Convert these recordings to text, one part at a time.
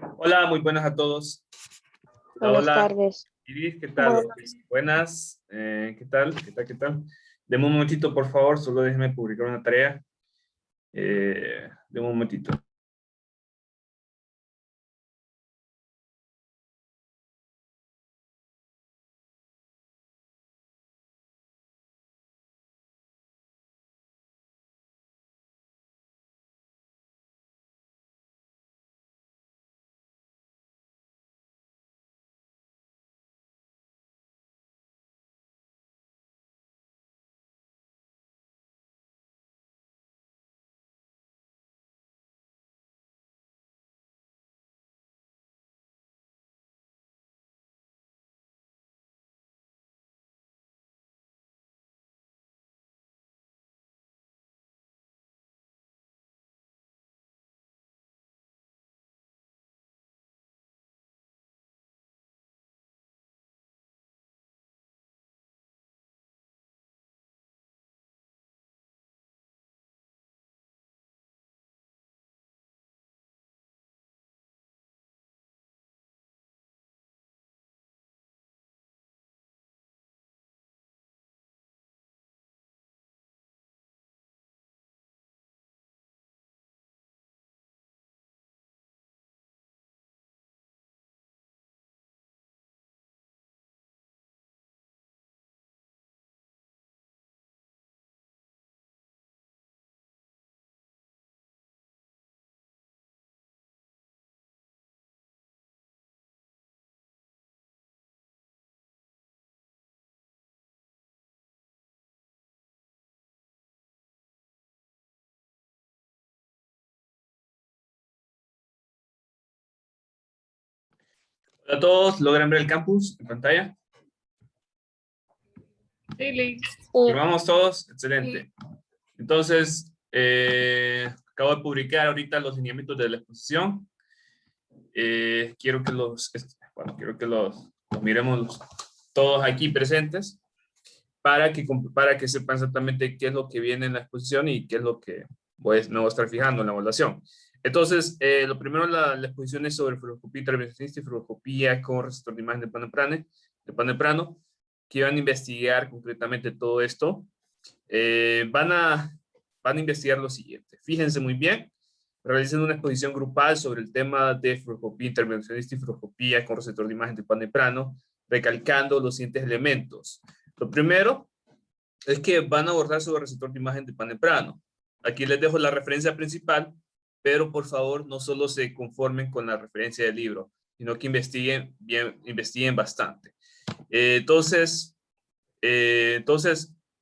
Hola, muy buenas a todos. Hola, Buenas hola. tardes. Iris, ¿qué tal? Buenas. ¿Qué tal? ¿Qué tal? ¿Qué tal? Deme un momentito, por favor. Solo déjeme publicar una tarea. Deme un momentito. Hola a todos. ¿Logran ver el campus en pantalla? Sí. ¿Firmamos todos? Excelente. Entonces, acabo de publicar ahorita los lineamientos de la exposición. Quiero que los miremos todos aquí presentes para que sepan exactamente qué es lo que viene en la exposición y qué es lo que me voy a estar fijando en la evaluación. Entonces, lo primero, la exposición es sobre fluoroscopía intervencionista y fluoroscopía con receptor de imagen de Panneprano, que van a investigar concretamente todo esto. Van a investigar lo siguiente. Fíjense muy bien, realicen una exposición grupal sobre el tema de fluoroscopía intervencionista y fluoroscopía con receptor de imagen de Panneprano, recalcando los siguientes elementos. Lo primero es que van a abordar sobre el receptor de imagen de Panneprano. Aquí les dejo la referencia principal, pero por favor no solo se conformen con la referencia del libro, sino que investiguen bien, investiguen bastante. Entonces,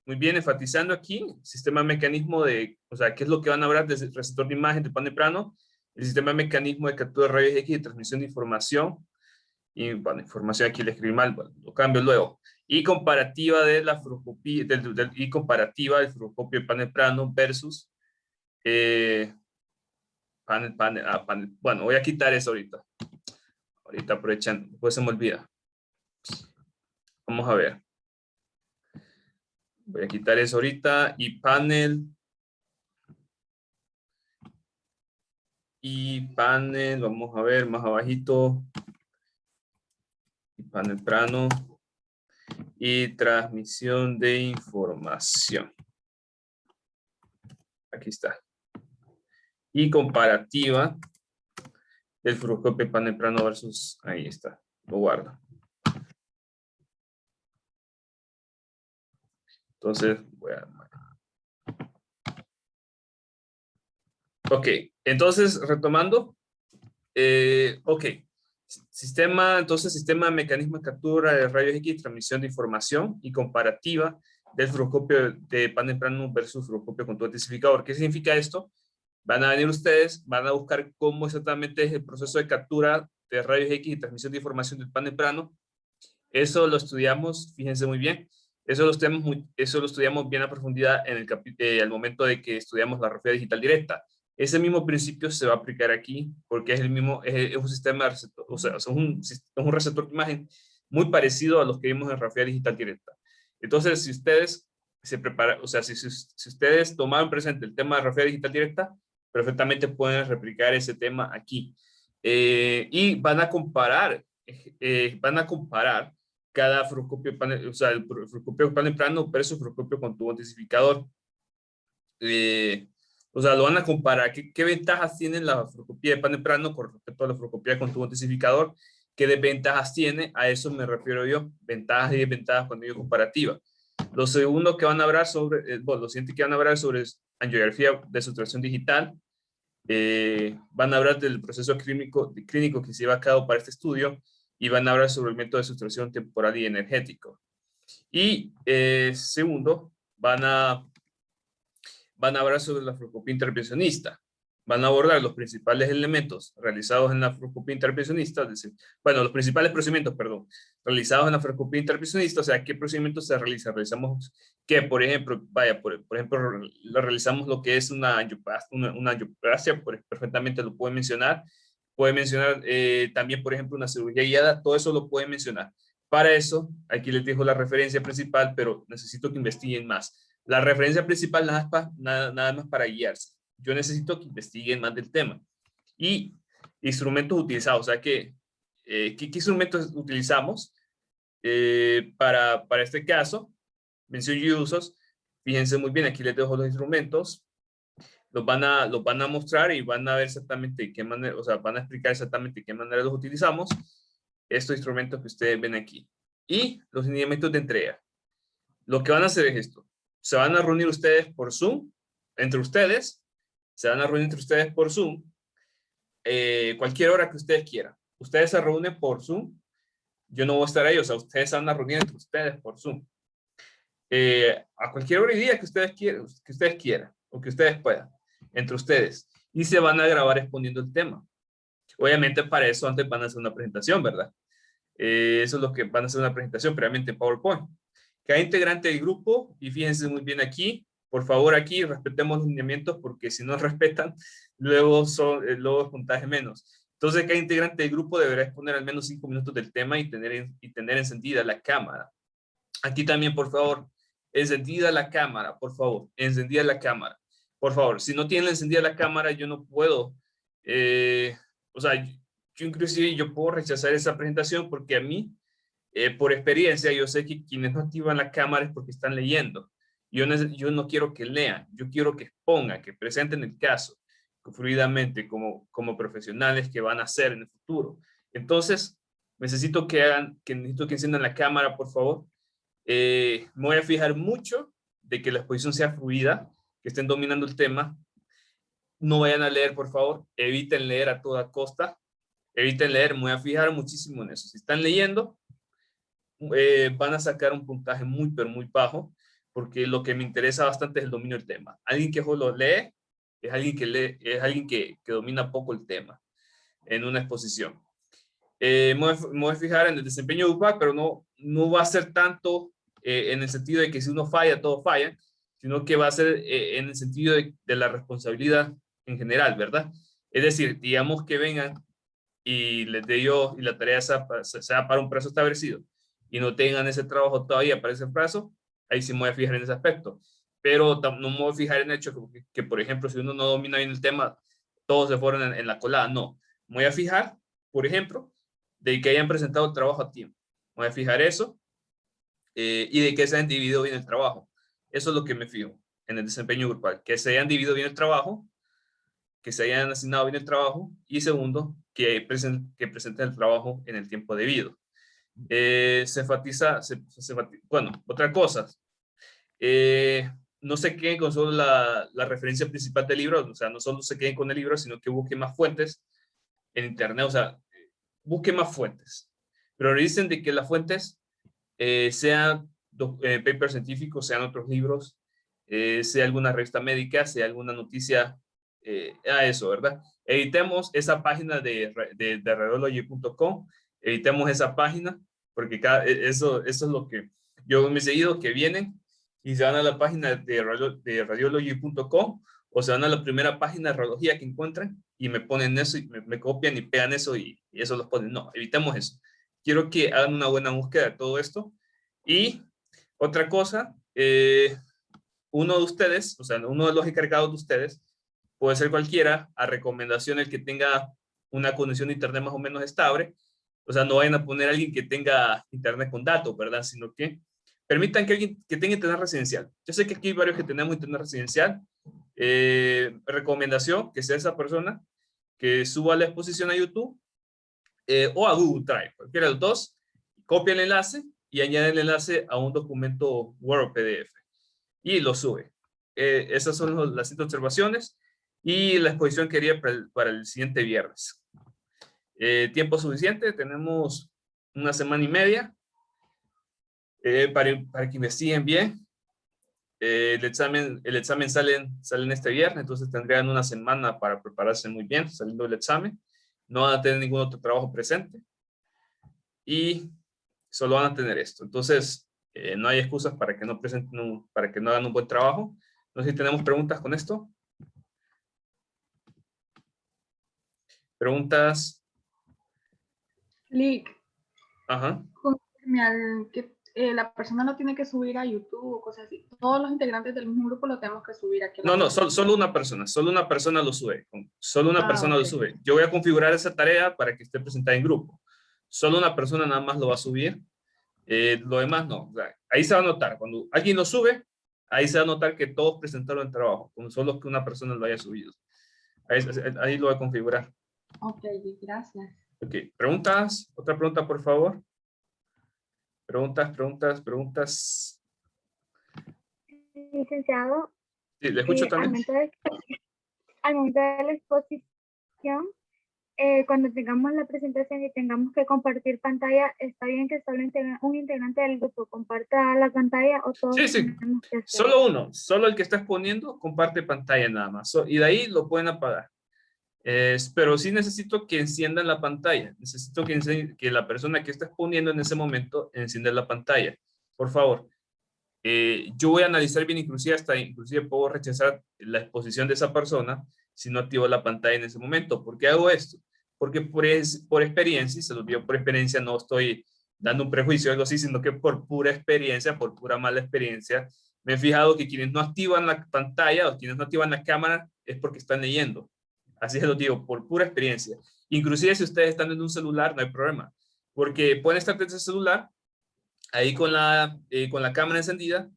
muy bien, enfatizando aquí, sistema mecanismo de, o sea, ¿qué es lo que van a hablar del receptor de imagen de Panneprano? El sistema mecanismo de captura de rayos X y transmisión de información. Y bueno, información aquí le escribí mal, bueno, lo cambio luego. Y comparativa de la fluoroscopía, y comparativa del fluoroscopio de Panneprano versus bueno, voy a quitar eso ahorita. Ahorita aprovechando, después se me olvida. Vamos a ver. Voy a quitar eso ahorita y panel, vamos a ver más abajito. Y Panneprano y transmisión de información. Aquí está. Y comparativa del fluoroscopio Panneprano versus, ahí está, lo guardo. Entonces, ok, entonces retomando, ok, sistema de mecanismo de captura de rayos X, transmisión de información y comparativa del fluoroscopio de Panneprano versus fluoroscopio con tubo intensificador. ¿Qué significa esto? Van a venir ustedes, van a buscar cómo exactamente es el proceso de captura de rayos X y transmisión de información del Panneprano. Eso lo estudiamos, fíjense muy bien, eso lo estudiamos bien a profundidad en al momento de que estudiamos la radiografía digital directa. Ese mismo principio se va a aplicar aquí porque es el mismo, es un sistema de receptor, o sea, es un receptor de imagen muy parecido a los que vimos en radiografía digital directa. Entonces, si ustedes se preparan, o sea, si ustedes tomaron presente el tema de radiografía digital directa, perfectamente pueden replicar ese tema aquí. y van a comparar cada fructoscopio panel, o sea, el fructoscopio panel plano versus fructoscopio con tubo intensificador. O sea, lo van a comparar. ¿Qué ventajas tiene la fructoscopía de panel plano con respecto a la fructoscopía con tubo intensificador? ¿Qué desventajas tiene? A eso me refiero yo. Ventajas y desventajas cuando digo comparativa. Lo segundo que van a hablar sobre, bueno, lo siguiente que van a hablar sobre es angiografía de sustracción digital. Van a hablar del proceso clínico que se lleva a cabo para este estudio y van a hablar sobre el método de sustracción temporal y energético. Y segundo, van a hablar sobre la fructoscopía intervencionista. Van a abordar los principales elementos realizados en la fructoscopía intervencionista, es decir, bueno, los principales procedimientos, perdón, realizados en la fructoscopía intervencionista, o sea, ¿qué procedimientos se realizan? Realizamos que, por ejemplo, por ejemplo, realizamos lo que es una angioplastia, perfectamente lo puede mencionar. Puede mencionar también, por ejemplo, una cirugía guiada, todo eso lo puede mencionar. Para eso, aquí les dejo la referencia principal, pero necesito que investiguen más. La referencia principal nada más para guiarse. Yo necesito que investiguen más del tema. Y instrumentos utilizados, o sea, ¿qué instrumentos utilizamos para este caso? Mención y usos. Fíjense muy bien, aquí les dejo los instrumentos. Los van a mostrar y van a ver exactamente de qué manera, o sea, van a explicar exactamente de qué manera los utilizamos. Estos instrumentos que ustedes ven aquí. Y los lineamientos de entrega. Lo que van a hacer es esto. Se van a reunir ustedes por Zoom, entre ustedes. Se van a reunir entre ustedes por Zoom. Cualquier hora que ustedes quieran. Ustedes se reúnen por Zoom. Yo no voy a estar ahí, o sea, ustedes se van a reunir entre ustedes por Zoom. A cualquier hora y día que ustedes quieran, o que ustedes puedan, entre ustedes. Y se van a grabar exponiendo el tema. Obviamente para eso antes van a hacer una presentación, ¿verdad? Eso es lo que van a hacer una presentación previamente en PowerPoint. Cada integrante del grupo, y fíjense muy bien aquí, por favor aquí respetemos los lineamientos porque si no respetan, luego es puntaje menos. Entonces cada integrante del grupo deberá exponer al menos 5 minutos del tema y tener encendida la cámara. Aquí también, por favor, encendida la cámara, por favor, encendida la cámara. Por favor, si no tienen encendida la cámara, yo no puedo, o sea, yo inclusive yo puedo rechazar esa presentación porque a mí, por experiencia, yo sé que quienes no activan la cámara es porque están leyendo. Yo no quiero que lean, yo quiero que expongan, que presenten el caso fluidamente como profesionales que van a hacer en el futuro. Entonces, necesito que enciendan la cámara, por favor. Me voy a fijar mucho de que la exposición sea fluida, que estén dominando el tema. No vayan a leer, por favor. Eviten leer a toda costa. Eviten leer. Me voy a fijar muchísimo en eso. Si están leyendo, van a sacar un puntaje muy, pero muy bajo, porque lo que me interesa bastante es el dominio del tema. Alguien que solo lee es alguien que domina poco el tema en una exposición. Me voy a fijar en el desempeño grupal, pero no va a ser tanto en el sentido de que si uno falla, todos fallan, sino que va a ser en el sentido de la responsabilidad en general, ¿verdad? Es decir, digamos que vengan y les dé yo y la tarea sea para un plazo establecido y no tengan ese trabajo todavía para ese plazo, ahí sí me voy a fijar en ese aspecto. Pero no me voy a fijar en el hecho que, por ejemplo, si uno no domina bien el tema, todos se fueron en la colada. No, me voy a fijar, por ejemplo, de que hayan presentado el trabajo a tiempo. Me voy a fijar eso y de que se hayan dividido bien el trabajo. Eso es lo que me fijo en el desempeño grupal, que se hayan dividido bien el trabajo, que se hayan asignado bien el trabajo y segundo, que presenten el trabajo en el tiempo debido. Se enfatiza, bueno, otra cosa, no se queden con solo la referencia principal del libro, o sea, no solo se queden con el libro, sino que busquen más fuentes en internet, o sea, busquen más fuentes. Pero dicen de que las fuentes sean papers científicos, sean otros libros, sea alguna revista médica, sea alguna noticia, a eso, ¿verdad? Editemos esa página de radiology.com, editemos esa página, porque eso es lo que yo me he seguido, que vienen y se van a la página de radiology.com o se van a la primera página de radiología que encuentran y me ponen eso y me copian y pegan eso y eso los ponen. No, evitemos eso. Quiero que hagan una buena búsqueda de todo esto. Y otra cosa, uno de ustedes, o sea, uno de los encargados de ustedes, puede ser cualquiera, a recomendación el que tenga una conexión de internet más o menos estable. O sea, no vayan a poner a alguien que tenga internet con datos, ¿verdad? Sino que permitan que alguien que tenga internet residencial. Yo sé que aquí hay varios que tenemos internet residencial. Recomendación que sea esa persona que suba la exposición a YouTube o a Google Drive, cualquiera de los dos, copia el enlace y añade el enlace a un documento Word o PDF y lo sube. Esas son las 7 observaciones y la exposición que haría para el siguiente viernes. Tiempo suficiente, tenemos una semana y media para que investiguen bien. El examen salen este viernes, entonces tendrían una semana para prepararse muy bien saliendo del examen. No van a tener ningún otro trabajo presente y solo van a tener esto. Entonces, no hay excusas para que no presenten, para que no hagan un buen trabajo. No sé si tenemos preguntas con esto. ¿Preguntas? Lick, Ajá. conforme al que la persona no tiene que subir a YouTube o cosas así. Todos los integrantes del mismo grupo lo tenemos que subir aquí. No, solo una persona lo sube. Solo una persona lo Okay. sube. Yo voy a configurar esa tarea para que esté presentada en grupo. Solo una persona nada más lo va a subir. Lo demás no. O sea, ahí se va a notar. Cuando alguien lo sube, ahí se va a notar que todos presentaron el trabajo, con solo que una persona lo haya subido. Ahí lo voy a configurar. Ok, gracias. Ok, ¿preguntas? ¿Otra pregunta, por favor? Preguntas. Licenciado, Sí, le escucho al también. momento de la exposición, cuando tengamos la presentación y tengamos que compartir pantalla, ¿está bien que solo un integrante del grupo comparta la pantalla o todos Sí, tenemos que hacerlo? solo uno, solo el que está exponiendo comparte pantalla nada más. Y de ahí lo pueden apagar. Pero sí necesito que enciendan la pantalla. Necesito que la persona que está exponiendo en ese momento encienda la pantalla. Por favor. Yo voy a analizar bien, inclusive puedo rechazar la exposición de esa persona si no activo la pantalla en ese momento. ¿Por qué hago esto? Porque por experiencia, y se los digo por experiencia, no estoy dando un prejuicio o algo así, sino que por pura experiencia, por pura mala experiencia, me he fijado que quienes no activan la pantalla o quienes no activan la cámara es porque están leyendo. Así se lo digo, por pura experiencia. Inclusive si ustedes están en un celular, no hay problema, porque pueden estar desde el celular ahí con la cámara encendida,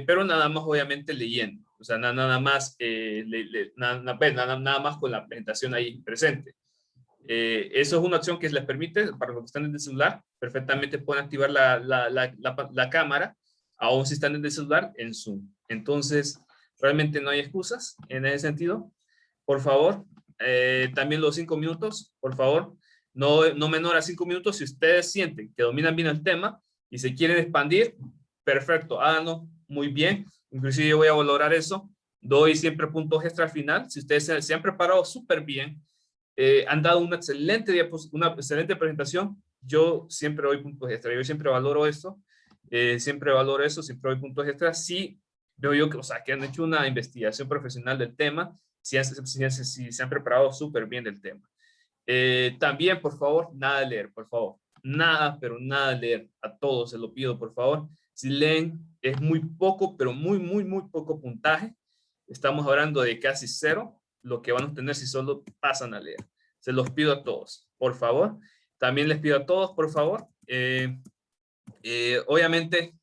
pero nada más obviamente leyendo, o sea, nada más, nada más con la presentación ahí presente. Eso es una opción que les permite, para los que están en el celular, perfectamente pueden activar la cámara, aún si están en el celular, en Zoom. Entonces, realmente no hay excusas en ese sentido. Por favor, también los 5 minutos, por favor, no menor a 5 minutos. Si ustedes sienten que dominan bien el tema y se quieren expandir, perfecto, háganlo muy bien. Inclusive yo voy a valorar eso. Doy siempre puntos extra al final. Si ustedes se han preparado súper bien, han dado una excelente presentación, yo siempre doy puntos extra. Yo siempre valoro esto. Siempre valoro eso, siempre doy puntos extra. Sí, veo yo que, o sea, que han hecho una investigación profesional del tema, si se han preparado súper bien del tema. También, por favor, nada de leer, por favor. Nada, pero nada de leer. A todos se lo pido, por favor. Si leen, es muy poco, pero muy poco puntaje. Estamos hablando de casi 0, lo que van a obtener si solo pasan a leer. Se los pido a todos, por favor. También les pido a todos, por favor. Obviamente,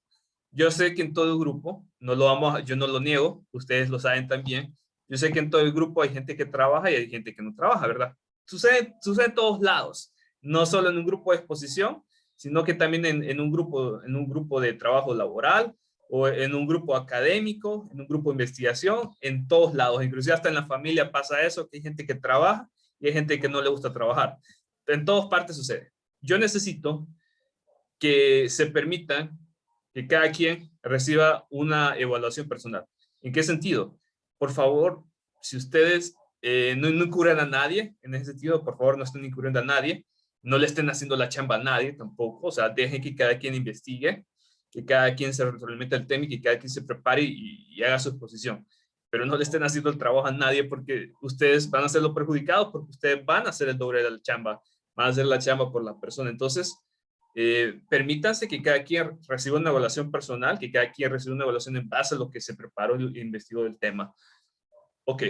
yo sé que en todo el grupo, yo no lo niego, ustedes lo saben también. Yo sé que en todo el grupo hay gente que trabaja y hay gente que no trabaja, ¿verdad? Sucede en todos lados, no solo en un grupo de exposición, sino que también en un grupo de trabajo laboral o en un grupo académico, en un grupo de investigación, en todos lados. Inclusive hasta en la familia pasa eso, que hay gente que trabaja y hay gente que no le gusta trabajar. En todas partes sucede. Yo necesito que se permita que cada quien reciba una evaluación personal. ¿En qué sentido? Por favor, si ustedes no incurren a nadie, en ese sentido, por favor, no estén incurriendo a nadie, no le estén haciendo la chamba a nadie tampoco, o sea, dejen que cada quien investigue, que cada quien se retroalimente el tema y que cada quien se prepare y haga su exposición. Pero no le estén haciendo el trabajo a nadie porque ustedes van a ser los perjudicados, porque ustedes van a hacer el doble de la chamba, van a hacer la chamba por la persona. Entonces, permítanse que cada quien reciba una evaluación personal, que cada quien reciba una evaluación en base a lo que se preparó e investigó del tema. Ok,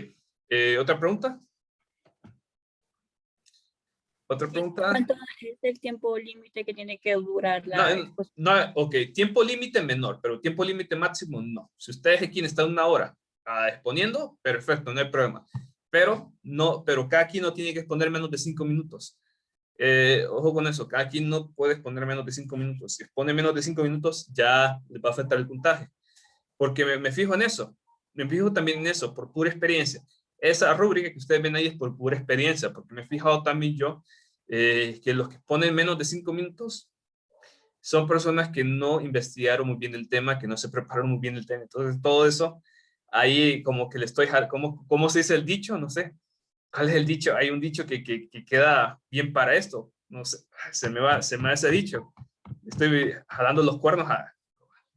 ¿otra pregunta? ¿Otra pregunta? ¿Cuánto es el tiempo límite que tiene que durar No, la exposición? no, ok, tiempo límite menor, pero tiempo límite máximo no. Si ustedes aquí están 1 hora exponiendo, perfecto, no hay problema. Pero cada quien no tiene que exponer menos de 5 minutos. Ojo con eso, cada quien no puede exponer menos de 5 minutos. Si expone menos de 5 minutos, ya le va a afectar el puntaje. Porque me fijo en eso. Me fijo también en eso, por pura experiencia. Esa rúbrica que ustedes ven ahí es por pura experiencia, porque me he fijado también yo que los que ponen menos de 5 minutos son personas que no investigaron muy bien el tema, que no se prepararon muy bien el tema. Entonces, todo eso, ahí como que le estoy, ¿cómo se dice el dicho? No sé. ¿Cuál es el dicho? Hay un dicho que queda bien para esto. No sé, se me va ese dicho. Estoy jalando los cuernos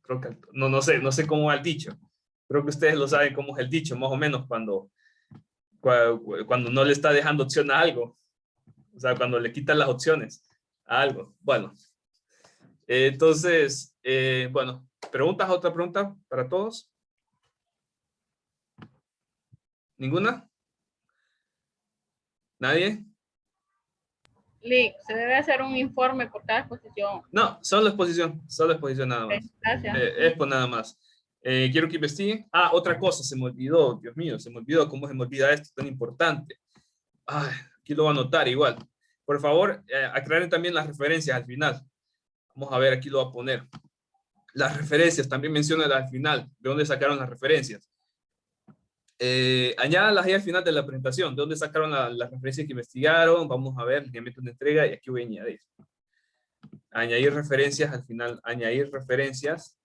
creo que, no sé cómo va el dicho. Creo que ustedes lo saben cómo es el dicho, más o menos, cuando no le está dejando opción a algo. O sea, cuando le quitan las opciones a algo. Bueno, entonces, bueno, ¿otra pregunta para todos? ¿Ninguna? ¿Nadie? Lick, se debe hacer un informe por cada exposición. No, solo exposición nada más. Gracias. Expo nada más. Quiero que investiguen. Otra cosa, se me olvidó, Dios mío, se me olvidó. ¿Cómo se me olvida esto tan importante? Aquí lo voy a anotar igual. Por favor, aclaren también las referencias al final. Vamos a ver, aquí lo voy a poner. Las referencias, también mencionan al final, de dónde sacaron las referencias. Añádanlas ahí al final de la presentación, de dónde sacaron las referencias que investigaron. Vamos a ver, lineamientos de entrega, y aquí voy a añadir. Añadir referencias al final, añadir referencias.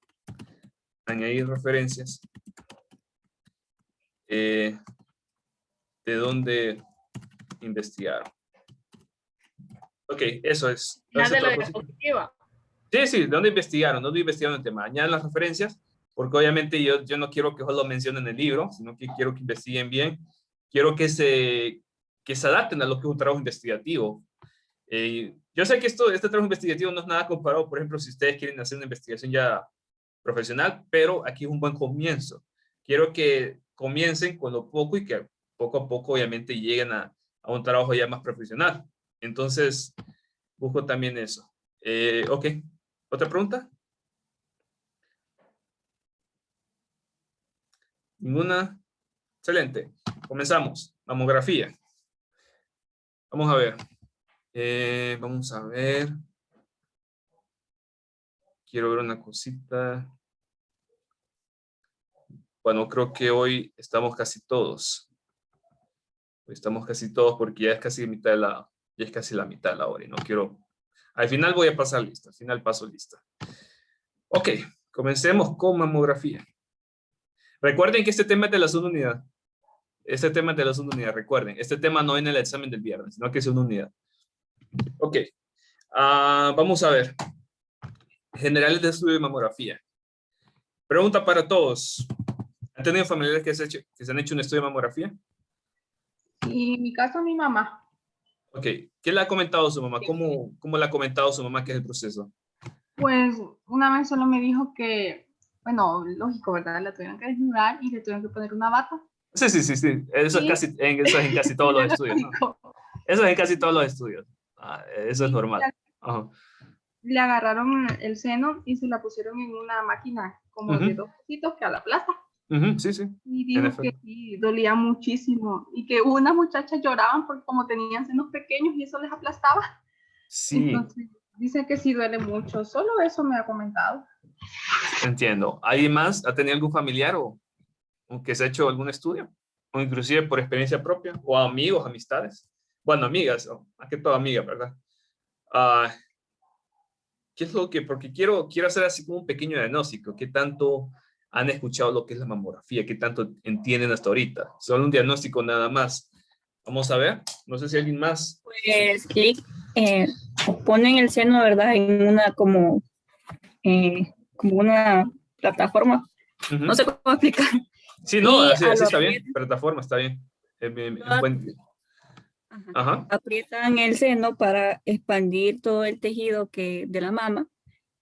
De dónde investigaron. Ok, eso es. Nada de la diapositiva. Sí, ¿de dónde investigaron el tema? Añadan las referencias, porque obviamente yo no quiero que solo mencionen el libro, sino que quiero que investiguen bien. Quiero que se adapten a lo que es un trabajo investigativo. Yo sé que este trabajo investigativo no es nada comparado, por ejemplo, si ustedes quieren hacer una investigación ya profesional, pero aquí es un buen comienzo. Quiero que comiencen con lo poco y que poco a poco obviamente lleguen a un trabajo ya más profesional. Entonces, busco también eso. Ok, ¿otra pregunta? ¿Ninguna? Excelente. Comenzamos. Mamografía. Vamos a ver. Quiero ver una cosita. Bueno, creo que hoy estamos casi todos. Porque ya es casi la mitad de la hora y no quiero... Al final voy a pasar lista. Al final paso lista. Ok, comencemos con mamografía. Recuerden que este tema es de la segunda unidad. Recuerden. Este tema no en el examen del viernes, sino que es una unidad. Ok. Vamos a ver. Generales de estudio de mamografía. Pregunta para todos. ¿Han tenido familiares que se han hecho un estudio de mamografía? Y en mi caso, mi mamá. Ok. ¿Qué le ha comentado su mamá? ¿Cómo le ha comentado su mamá que es el proceso? Pues una vez solo me dijo que, bueno, lógico, ¿verdad? La tuvieron que desnudar y le tuvieron que poner una bata. Sí. Eso es en casi todos los estudios, ¿no? Eso es en casi todos los estudios. Eso es normal. Ajá. Le agarraron el seno y se la pusieron en una máquina como de 2 pesitos que a la plaza. Sí. Y dijo que sí, dolía muchísimo y que unas muchachas lloraban porque como tenían senos pequeños y eso les aplastaba. Sí. Entonces, dice que sí duele mucho. Solo eso me ha comentado. Entiendo. ¿Alguien más ha tenido algún familiar o que se ha hecho algún estudio? O inclusive por experiencia propia, o amigos, amistades. Bueno, amigas, más que todo amigas, ¿verdad? ¿Qué es lo que? Porque quiero hacer así como un pequeño diagnóstico. ¿Qué tanto han escuchado lo que es la mamografía? ¿Qué tanto entienden hasta ahorita? Solo un diagnóstico nada más. Vamos a ver. No sé si alguien más. Pues ponen el seno, ¿verdad? En una como una plataforma. No sé cómo explicar. Sí, no, así está bien. Plataforma está bien. Ajá. Aprietan el seno para expandir todo el tejido de la mama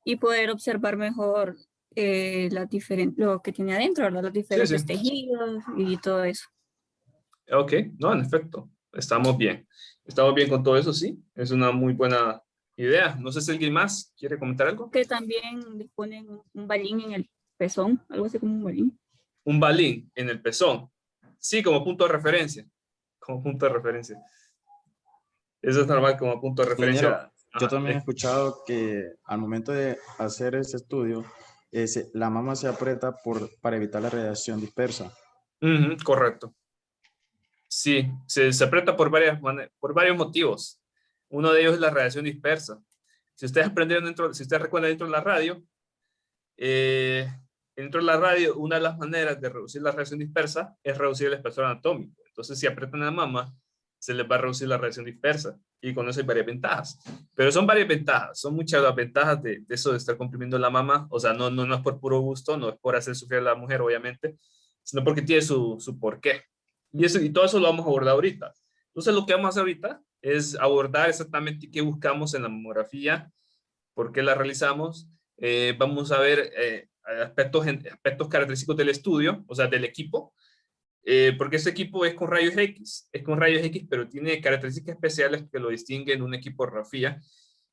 y poder observar mejor lo que tiene adentro, ¿verdad? Los diferentes tejidos y todo eso. Ok, no, en efecto. Estamos bien. Estamos bien con todo eso, sí. Es una muy buena idea. No sé si alguien más quiere comentar algo. Que también les ponen un balín en el pezón, algo así como un balín. Un balín en el pezón. Sí, como punto de referencia. Como punto de referencia. Eso es normal como punto de referencia. Ingeniero, yo Ajá. también he escuchado que al momento de hacer ese estudio, la mama se aprieta para evitar la radiación dispersa. Ujú, correcto. Sí, se aprieta por varios motivos. Uno de ellos es la radiación dispersa. Si ustedes aprendieron si ustedes recuerdan dentro de la radio, dentro de la radio, una de las maneras de reducir la radiación dispersa es reducir el espesor anatómico. Entonces, si aprietan la mama, se les va a reducir la radiación dispersa. Y con eso hay varias ventajas. Pero son varias ventajas, son muchas las ventajas de eso de estar comprimiendo la mama. O sea, no es por puro gusto, no es por hacer sufrir a la mujer, obviamente, sino porque tiene su porqué. Y todo eso lo vamos a abordar ahorita. Entonces, lo que vamos a hacer ahorita es abordar exactamente qué buscamos en la mamografía, por qué la realizamos. Vamos a ver aspectos característicos del estudio, o sea, del equipo, porque ese equipo es con rayos X, pero tiene características especiales que lo distinguen de un equipo de radiografía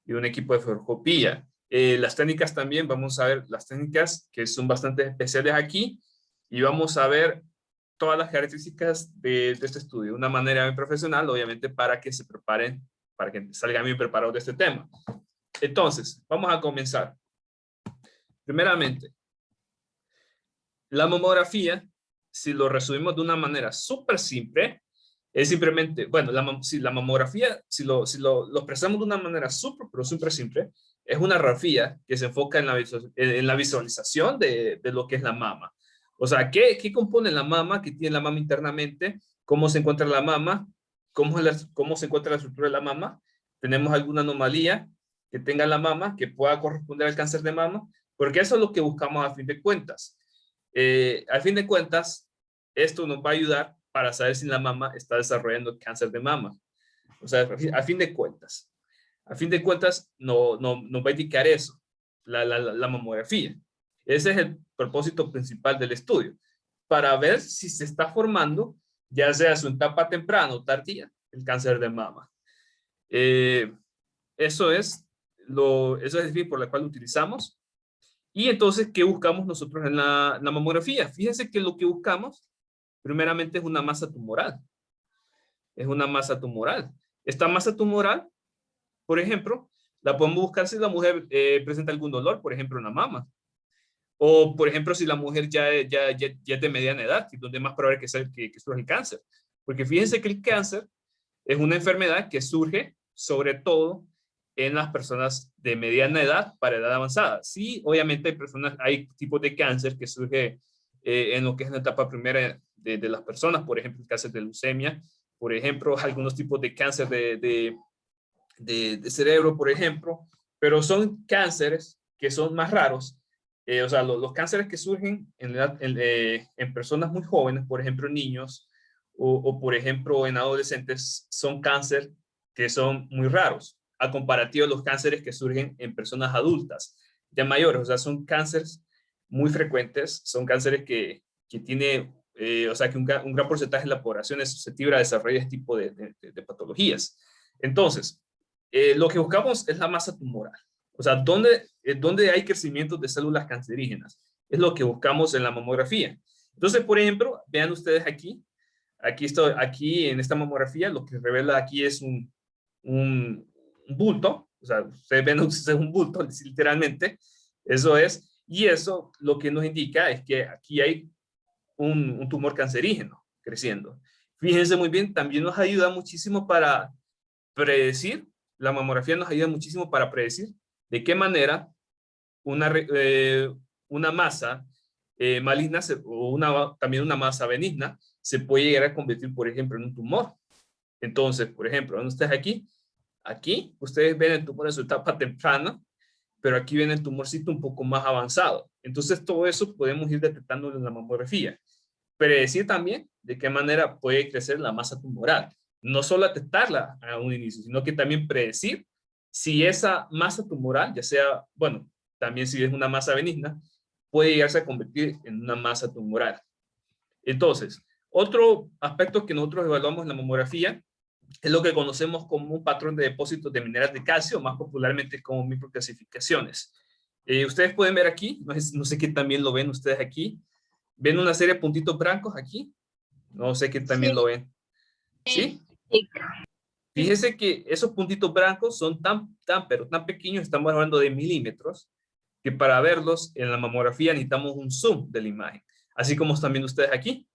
y de un equipo de fluoroscopía. Las técnicas también, vamos a ver las técnicas que son bastante especiales aquí, y vamos a ver todas las características de este estudio, de una manera muy profesional, obviamente, para que se preparen, para que salgan bien preparados de este tema. Entonces, vamos a comenzar. Primeramente, la mamografía, si lo resumimos de una manera súper simple, es simplemente, bueno, si la mamografía, si lo expresamos de una manera súper simple, es una radiografía que se enfoca en la visualización de lo que es la mama. O sea, ¿qué compone la mama? ¿Qué tiene la mama internamente? ¿Cómo se encuentra la mama? ¿Cómo se encuentra la estructura de la mama? ¿Tenemos alguna anomalía que tenga la mama que pueda corresponder al cáncer de mama? Porque eso es lo que buscamos a fin de cuentas. Al fin de cuentas, esto nos va a ayudar para saber si la mama está desarrollando cáncer de mama. O sea, a fin de cuentas. A fin de cuentas, nos va a indicar eso, la mamografía. Ese es el propósito principal del estudio, para ver si se está formando, ya sea su etapa temprana o tardía, el cáncer de mama. Eso es el fin por el cual lo utilizamos. Y entonces, ¿qué buscamos nosotros en la mamografía? Fíjense que lo que buscamos, primeramente, es una masa tumoral. Es una masa tumoral. Esta masa tumoral, por ejemplo, la podemos buscar si la mujer presenta algún dolor, por ejemplo, en la mama. O, por ejemplo, si la mujer ya es de mediana edad, donde es más probable que surja el cáncer. Porque fíjense que el cáncer es una enfermedad que surge, sobre todo, en las personas de mediana edad para edad avanzada. Sí, obviamente hay tipos de cáncer que surge en lo que es la etapa primera de las personas, por ejemplo, el cáncer de leucemia, por ejemplo, algunos tipos de cáncer de cerebro, por ejemplo, pero son cánceres que son más raros. O sea, los cánceres que surgen en personas muy jóvenes, por ejemplo, niños, o por ejemplo, en adolescentes, son cáncer que son muy raros, a comparación de los cánceres que surgen en personas adultas, ya mayores. O sea, son cánceres muy frecuentes, son cánceres que tiene, o sea, que un gran porcentaje de la población es susceptible a desarrollar este tipo de patologías. Entonces, lo que buscamos es la masa tumoral. O sea, ¿dónde hay crecimiento de células cancerígenas? Es lo que buscamos en la mamografía. Entonces, por ejemplo, vean ustedes aquí en esta mamografía, lo que revela aquí es un bulto. O sea, ustedes ven es un bulto, literalmente. Eso es. Y eso lo que nos indica es que aquí hay un tumor cancerígeno creciendo. Fíjense muy bien, también nos ayuda muchísimo para predecir. La mamografía nos ayuda muchísimo para predecir de qué manera una masa maligna o también una masa benigna se puede llegar a convertir, por ejemplo, en un tumor. Entonces, por ejemplo, ¿dónde ustedes aquí ustedes ven el tumor en su etapa temprana, pero aquí ven el tumorcito un poco más avanzado. Entonces, todo eso podemos ir detectando en la mamografía. Predecir también de qué manera puede crecer la masa tumoral. No solo detectarla a un inicio, sino que también predecir si esa masa tumoral, ya sea, bueno, también si es una masa benigna, puede llegarse a convertir en una masa tumoral. Entonces, otro aspecto que nosotros evaluamos en la mamografía es lo que conocemos como un patrón de depósitos de minerales de calcio, más popularmente como microclasificaciones. Ustedes pueden ver aquí, no sé qué también lo ven ustedes aquí, ven una serie de puntitos blancos aquí, no sé qué también Sí. lo ven. ¿Sí? Sí. Fíjense que esos puntitos blancos son pero tan pequeños, estamos hablando de milímetros, que para verlos en la mamografía necesitamos un zoom de la imagen, así como están viendo ustedes aquí.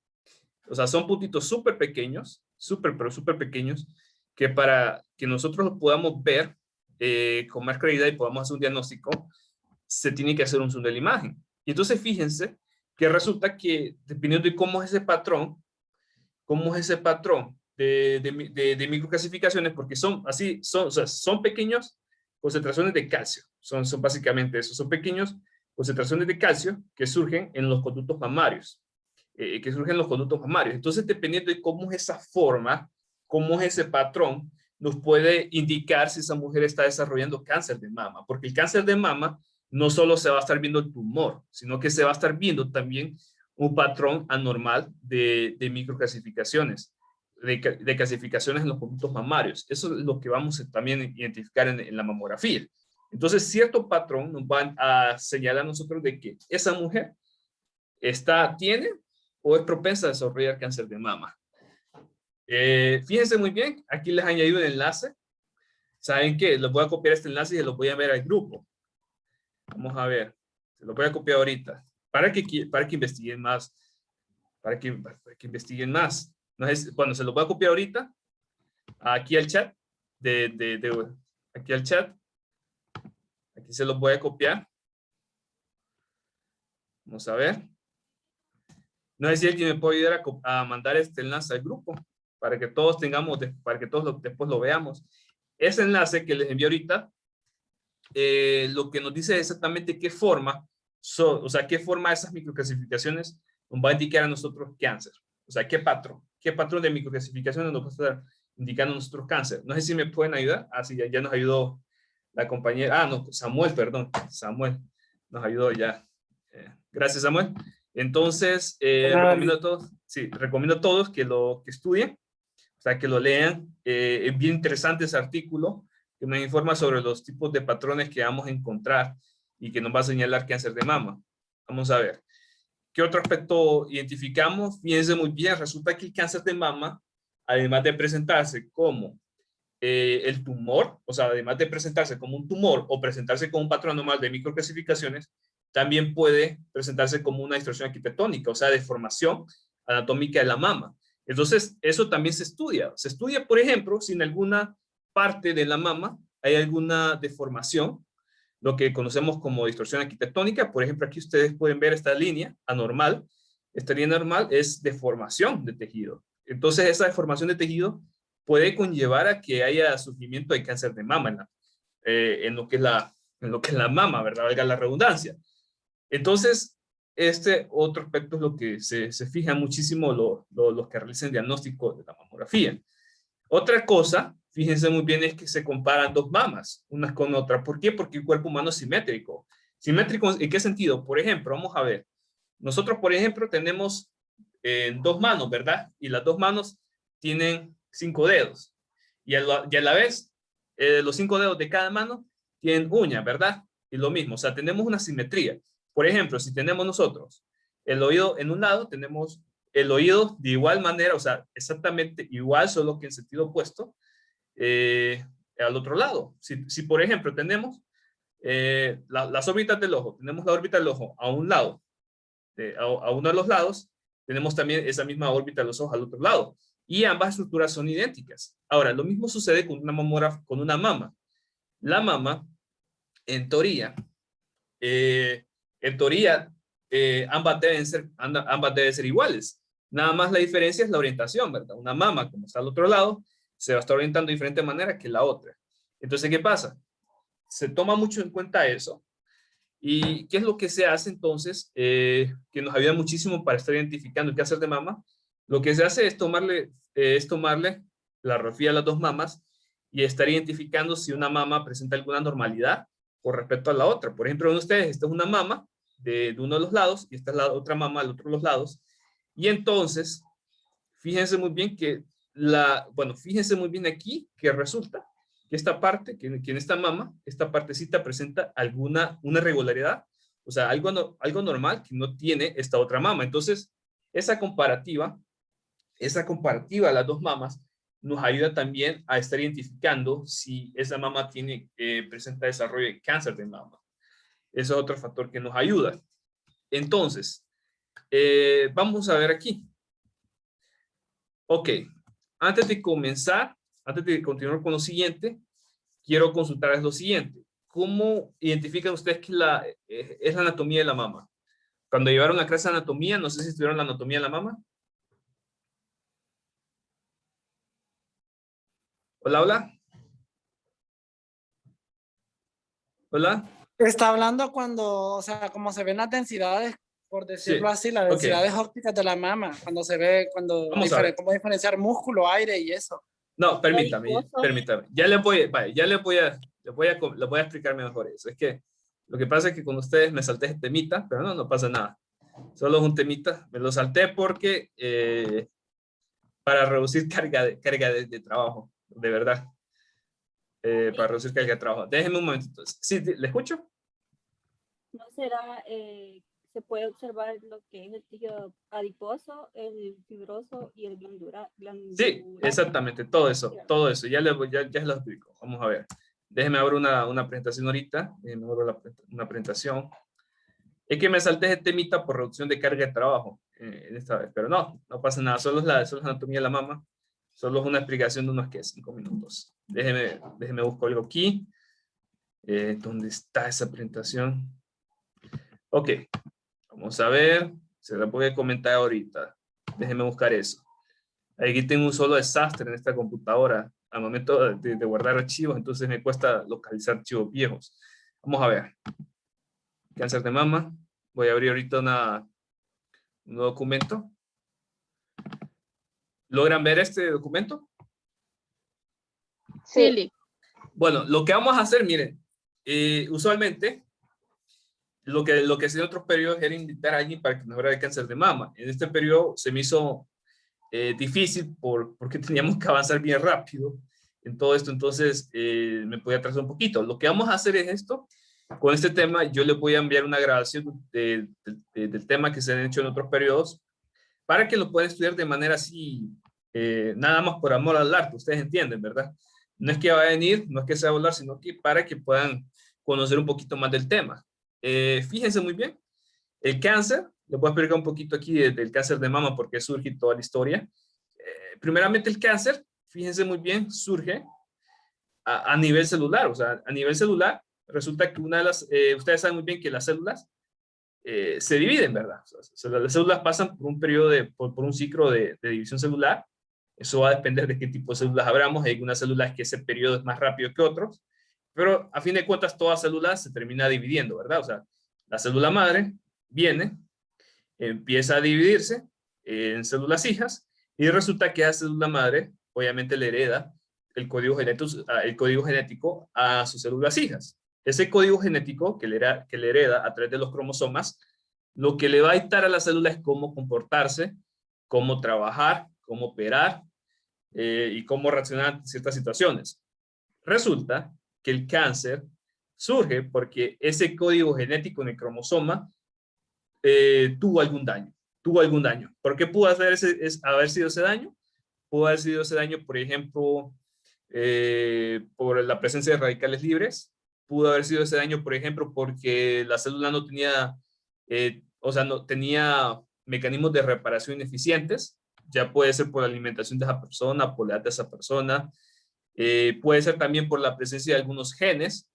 O sea, son puntitos súper pequeños, pero súper pequeños, que para que nosotros los podamos ver con más claridad y podamos hacer un diagnóstico, se tiene que hacer un zoom de la imagen. Y entonces fíjense que resulta que dependiendo de cómo es ese patrón de microclasificaciones, porque son así, o sea, son pequeños concentraciones de calcio, son básicamente eso, son pequeños concentraciones de calcio que surgen en los conductos mamarios, Entonces, dependiendo de cómo es esa forma, cómo es ese patrón, nos puede indicar si esa mujer está desarrollando cáncer de mama, porque el cáncer de mama no solo se va a estar viendo el tumor, sino que se va a estar viendo también un patrón anormal de microclasificaciones, de clasificaciones en los conductos mamarios. Eso es lo que vamos a también identificar en la mamografía. Entonces, cierto patrón nos van a señalar a nosotros de que esa mujer tiene o es propensa a desarrollar cáncer de mama. Fíjense muy bien, aquí les he añadido un enlace. ¿Saben qué? Les voy a copiar este enlace y se los voy a ver al grupo. Vamos a ver, se los voy a copiar ahorita, para que investiguen más, para que investiguen más. Bueno, se los voy a copiar ahorita, aquí al chat, aquí al chat, aquí se los voy a copiar. Vamos a ver. No sé si alguien me puede ayudar a mandar este enlace al grupo, para que todos después lo veamos. Ese enlace que les envié ahorita, lo que nos dice exactamente qué forma, qué forma esas microclasificaciones nos va a indicar a nosotros cáncer. O sea, qué patrón de microclasificaciones nos va a estar indicando a nosotros cáncer. No sé si me pueden ayudar. Sí, ya nos ayudó la compañera. No, Samuel, perdón. Samuel nos ayudó ya. Gracias, Samuel. Entonces, recomiendo a todos que lo estudien, o sea, que lo lean. Es bien interesante ese artículo que nos informa sobre los tipos de patrones que vamos a encontrar y que nos va a señalar cáncer de mama. Vamos a ver. ¿Qué otro aspecto identificamos? Fíjense muy bien, resulta que el cáncer de mama, además de presentarse como el tumor, o sea, además de presentarse como un tumor o presentarse como un patrón anormal de microclasificaciones, también puede presentarse como una distorsión arquitectónica, o sea, deformación anatómica de la mama. Entonces, eso también se estudia. Se estudia, por ejemplo, si en alguna parte de la mama hay alguna deformación, lo que conocemos como distorsión arquitectónica. Por ejemplo, aquí ustedes pueden ver esta línea anormal. Esta línea anormal es deformación de tejido. Entonces, esa deformación de tejido puede conllevar a que haya surgimiento de cáncer de mama en lo que es la mama, ¿verdad? Valga la redundancia. Entonces, este otro aspecto es lo que se fija muchísimo los que realizan diagnóstico de la mamografía. Otra cosa, fíjense muy bien, es que se comparan dos mamas, unas con otras. ¿Por qué? Porque el cuerpo humano es simétrico. ¿Simétrico en qué sentido? Por ejemplo, vamos a ver. Nosotros, por ejemplo, tenemos dos manos, ¿verdad? Y las dos manos tienen 5 dedos. Y a la vez, los 5 dedos de cada mano tienen uñas, ¿verdad? Y lo mismo, o sea, tenemos una simetría. Por ejemplo, si tenemos nosotros el oído en un lado, tenemos el oído de igual manera, o sea, exactamente igual, solo que en sentido opuesto, al otro lado. Si por ejemplo, tenemos las órbitas del ojo, tenemos la órbita del ojo a un lado, a uno de los lados, tenemos también esa misma órbita de los ojos al otro lado. Y ambas estructuras son idénticas. Ahora, lo mismo sucede con una mama. La mama, en teoría, ambas deben ser iguales. Nada más la diferencia es la orientación, ¿verdad? Una mama, como está al otro lado, se va a estar orientando de diferente manera que la otra. Entonces, ¿qué pasa? Se toma mucho en cuenta eso. ¿Y qué es lo que se hace entonces? Que nos ayuda muchísimo para estar identificando el cáncer de mama. Lo que se hace es tomarle la radiografía a las dos mamas y estar identificando si una mama presenta alguna anormalidad con respecto a la otra. Por ejemplo, en ustedes, esta es una mama de uno de los lados y esta es la otra mama del otro de los lados. Y entonces, fíjense muy bien que bueno, fíjense muy bien aquí que resulta que esta parte, que en esta mama, esta partecita presenta una irregularidad, o sea, algo normal que no tiene esta otra mama. Entonces, esa comparativa de las dos mamas nos ayuda también a estar identificando si esa mama presenta desarrollo de cáncer de mama. Ese es otro factor que nos ayuda. Entonces, vamos a ver aquí. Ok, antes de continuar con lo siguiente, quiero consultarles lo siguiente. ¿Cómo identifican ustedes que es la anatomía de la mama? Cuando llevaron la clase de anatomía, no sé si estudiaron la anatomía de la mama. Hola, hola. Hola. Está hablando cuando, o sea, como se ven las densidades, por decirlo Sí, así, las ok. densidades ópticas de la mama, cuando se ve, Vamos a ver. cómo diferenciar músculo, aire y eso. No, permítame. Adiposo. Ya les voy a explicar mejor eso. Es que lo que pasa es que con ustedes me salté ese temita, pero no pasa nada. Solo es un temita. Me lo salté porque para reducir carga de trabajo, de verdad. Para reducir carga de trabajo. Déjenme un momentito. ¿Sí, le escucho? ¿No será, se puede observar lo que es el tejido adiposo, el fibroso y el glandular? Sí, exactamente, todo eso, ya se lo explico. Vamos a ver. Déjenme abrir una presentación ahorita, una presentación. Es que me salté ese temita por reducción de carga de trabajo en esta vez, pero no pasa nada, solo es la anatomía de la mama, solo es una explicación de unos 5 minutos. Déjenme buscar algo aquí. ¿Dónde está esa presentación? Ok, vamos a ver, se la voy a comentar ahorita. Déjenme buscar eso. Aquí tengo un solo desastre en esta computadora al momento de guardar archivos, entonces me cuesta localizar archivos viejos. Vamos a ver. Cáncer de mama. Voy a abrir ahorita un nuevo documento. ¿Logran ver este documento? Sí, Lick. Bueno, lo que vamos a hacer, miren, usualmente lo que hacía en otros periodos era invitar a alguien para que mejorara el cáncer de mama. En este periodo se me hizo difícil porque teníamos que avanzar bien rápido en todo esto, entonces me podía atrasar un poquito. Lo que vamos a hacer es esto. Con este tema yo les voy a enviar una grabación del tema que se han hecho en otros periodos para que lo puedan estudiar de manera así, nada más por amor al arte, ustedes entienden, ¿verdad? No es que va a venir, no es que sea volar, sino que para que puedan conocer un poquito más del tema. Fíjense muy bien, el cáncer, les voy a explicar un poquito aquí del cáncer de mama porque surge toda la historia. Primeramente el cáncer, fíjense muy bien, surge a nivel celular, o sea, a nivel celular resulta que ustedes saben muy bien que las células se dividen, ¿verdad? O sea, las células pasan por un periodo por un ciclo de división celular. Eso va a depender de qué tipo de células hablamos. Hay algunas células que ese periodo es más rápido que otros, pero a fin de cuentas todas células se termina dividiendo, ¿verdad? O sea, la célula madre viene, empieza a dividirse en células hijas y resulta que esa célula madre obviamente le hereda el código genético a sus células hijas. Ese código genético que le hereda a través de los cromosomas, lo que le va a dictar a la célula es cómo comportarse, cómo trabajar, cómo operar y cómo reaccionar ante ciertas situaciones. Resulta que el cáncer surge porque ese código genético en el cromosoma tuvo algún daño. ¿Por qué pudo haber sido ese daño? Pudo haber sido ese daño, por ejemplo, por la presencia de radicales libres. Pudo haber sido ese daño, por ejemplo, porque la célula no tenía, no tenía mecanismos de reparación eficientes. Ya puede ser por la alimentación de esa persona, por la edad de esa persona. Puede ser también por la presencia de algunos genes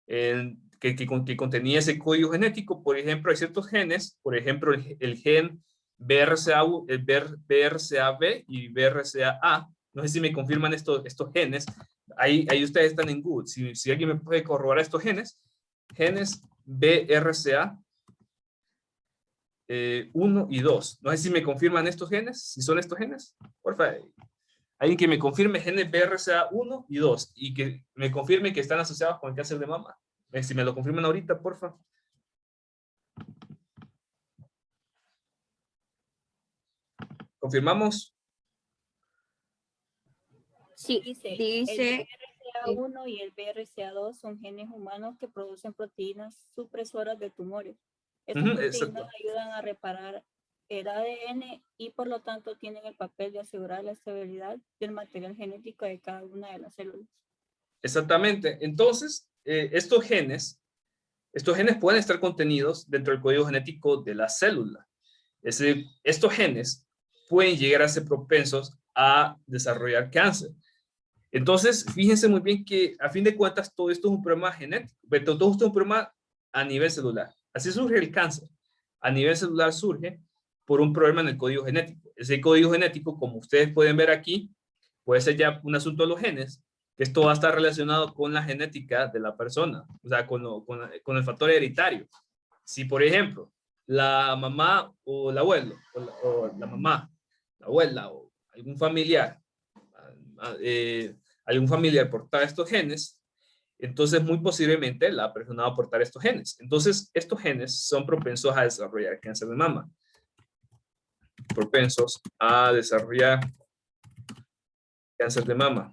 que contenía ese código genético. Por ejemplo, hay ciertos genes, por ejemplo, el gen BRCA-B y BRCA-A. No sé si me confirman estos genes. Ahí ustedes están en Google. Si alguien me puede corroborar estos genes BRCA 1 y 2. No sé si me confirman estos genes, si son estos genes. Por favor, alguien que me confirme genes BRCA 1 y 2 y que me confirme que están asociados con el cáncer de mama. Si me lo confirman ahorita, por favor. ¿Confirmamos? Sí, Dice, dice el BRCA1 y el BRCA2 son genes humanos que producen proteínas supresoras de tumores. Estas Ujú, proteínas exacto. ayudan a reparar el ADN y por lo tanto tienen el papel de asegurar la estabilidad del material genético de cada una de las células. Exactamente. Entonces, estos genes pueden estar contenidos dentro del código genético de la célula. Estos genes pueden llegar a ser propensos a desarrollar cáncer. Entonces, fíjense muy bien que a fin de cuentas todo esto es un problema genético, pero todo esto es un problema a nivel celular. Así surge el cáncer. A nivel celular surge por un problema en el código genético. Ese código genético, como ustedes pueden ver aquí, puede ser ya un asunto de los genes, que esto va a estar relacionado con la genética de la persona, o sea, con el factor hereditario. Si, por ejemplo, la mamá o el abuelo, o la mamá, la abuela o algún familiar, porta estos genes, entonces muy posiblemente la persona va a portar estos genes. Entonces, estos genes son propensos a desarrollar cáncer de mama. Propensos a desarrollar cáncer de mama.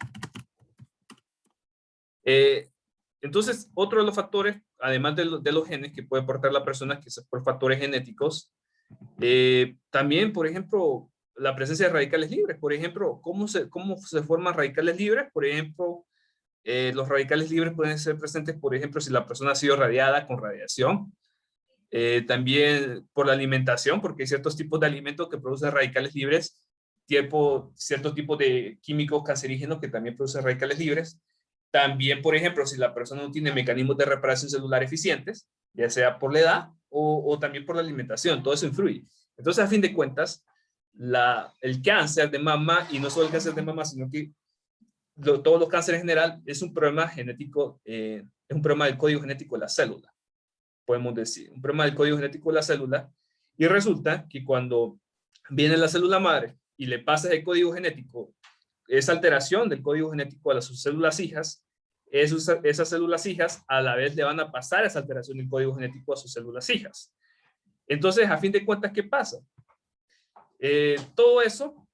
Entonces, otro de los factores, además de los genes que puede portar la persona, que es por factores genéticos, también, por ejemplo, la presencia de radicales libres. Por ejemplo, ¿cómo se forman radicales libres? Por ejemplo, los radicales libres pueden ser presentes, por ejemplo, si la persona ha sido radiada con radiación. También por la alimentación, porque hay ciertos tipos de alimentos que producen radicales libres, ciertos tipos de químicos cancerígenos que también producen radicales libres. También, por ejemplo, si la persona no tiene mecanismos de reparación celular eficientes, ya sea por la edad o también por la alimentación, todo eso influye. Entonces, a fin de cuentas, el cáncer de mama, y no solo el cáncer de mama, sino que todos los cánceres en general, es un problema genético, es un problema del código genético de la célula, podemos decir, un problema del código genético de la célula, y resulta que cuando viene la célula madre y le pasa el código genético, esa alteración del código genético a sus células hijas, esas células hijas a la vez le van a pasar esa alteración del código genético a sus células hijas. Entonces, a fin de cuentas, ¿qué pasa? Todo eso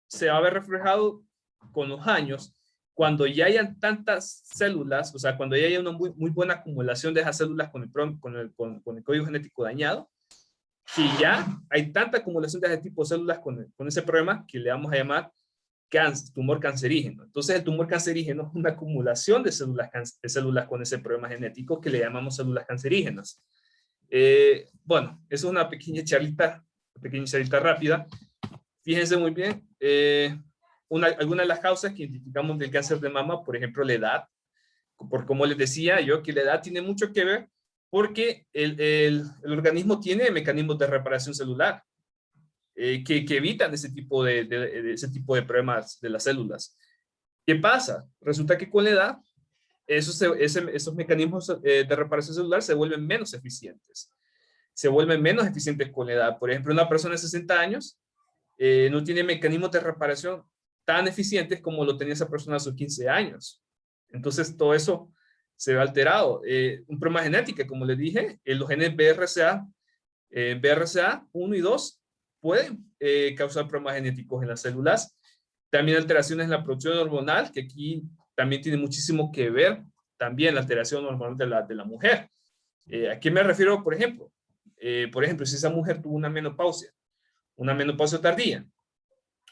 se va a ver reflejado con los años, cuando ya hayan tantas células, o sea, cuando ya haya una muy buena acumulación de esas células con el código genético dañado, que ya hay tanta acumulación de ese tipo de células con ese problema que le vamos a llamar tumor cancerígeno. Entonces, el tumor cancerígeno es una acumulación de células con ese problema genético que le llamamos células cancerígenas. Bueno, eso es una pequeña charlita rápida. Fíjense muy bien, algunas de las causas que identificamos del cáncer de mama, por ejemplo, la edad. Por como les decía yo, que la edad tiene mucho que ver porque el organismo tiene mecanismos de reparación celular que evitan ese tipo de problemas de las células. ¿Qué pasa? Resulta que con la edad, esos mecanismos de reparación celular se vuelven menos eficientes. Se vuelven menos eficientes con la edad. Por ejemplo, una persona de 60 años no tiene mecanismos de reparación tan eficientes como lo tenía esa persona a sus 15 años. Entonces, todo eso se ve alterado. Un problema genético, como les dije, los genes BRCA1 y 2 pueden causar problemas genéticos en las células. También alteraciones en la producción hormonal, que aquí también tiene muchísimo que ver, también la alteración hormonal de la mujer. ¿A qué me refiero, por ejemplo? Si esa mujer tuvo una menopausia tardía,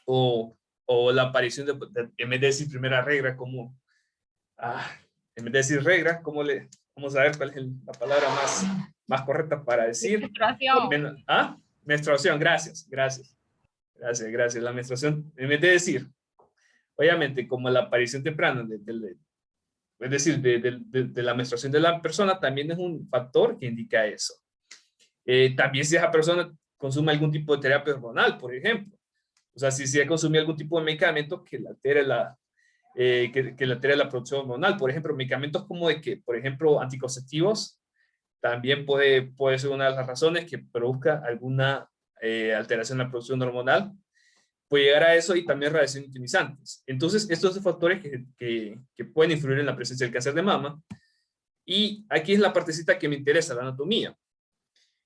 o la aparición en vez de decir primera regla, en vez de decir regla, vamos a ver cuál es la palabra más correcta para decir. Menstruación. Menstruación, gracias. La menstruación, en vez de decir, obviamente, como la aparición temprana, es decir, de la menstruación de la persona, también es un factor que indica eso. También si esa persona consume algún tipo de terapia hormonal, por ejemplo. O sea, si consume algún tipo de medicamento que le altere la producción hormonal. Por ejemplo, medicamentos como por ejemplo, anticonceptivos, también puede ser una de las razones que produzca alguna alteración en la producción hormonal. Puede llegar a eso, y también radiación ionizantes. Entonces, estos son factores que pueden influir en la presencia del cáncer de mama. Y aquí es la partecita que me interesa, la anatomía.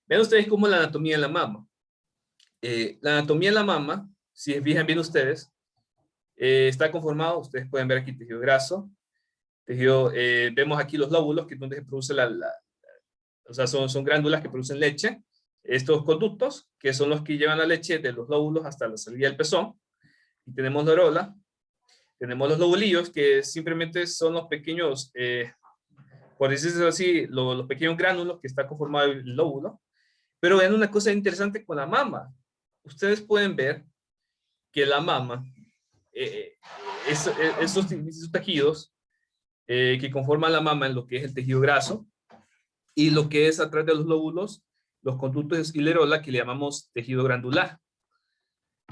Vean ustedes cómo es la anatomía de la mama. La anatomía de la mama, si fijan bien ustedes, está conformado, ustedes pueden ver aquí tejido graso, tejido, vemos aquí los lóbulos, que es donde se produce o sea, son glándulas que producen leche, estos conductos, que son los que llevan la leche de los lóbulos hasta la salida del pezón, y tenemos la areola, tenemos los lobulillos, que simplemente son los pequeños, por decirlo así, los pequeños gránulos que está conformado el lóbulo. Pero vean una cosa interesante con la mama. Ustedes pueden ver que la mama, esos tejidos que conforman la mama en lo que es el tejido graso, y lo que es atrás de los lóbulos, los conductos y la areola, que le llamamos tejido glandular.